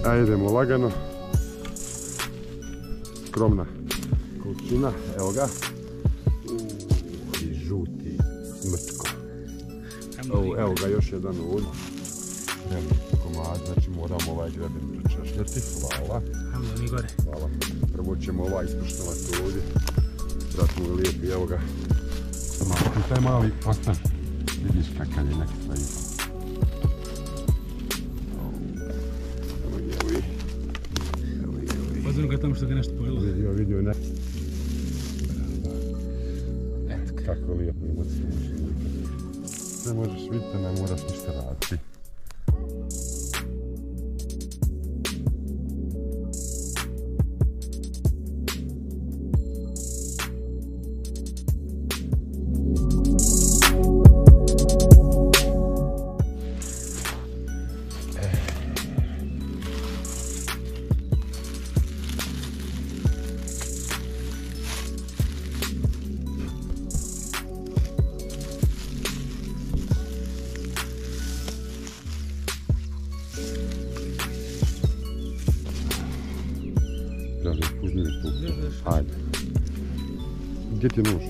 A idemo lagano. Skromna količina, evo ga. I žuti smrčko. Evo ga još jedan ulj. Veliki komad, znači moramo ovaj greben pročešljati. Hvala. Hvala. Prvo ćemo ovaj ispršnovati ovdje. Vratimo ga lijepi, evo ga. Taj mali ostan. Vidiš kakav je nekakva iza. Pozorno ga tamo što ga nešto pojelo. Vidio ne. Eto kako lijepo ima se može vidjeti. Sve možeš vidjeti, ne moraš ništa raditi. Ajde. Gdje ti je nož?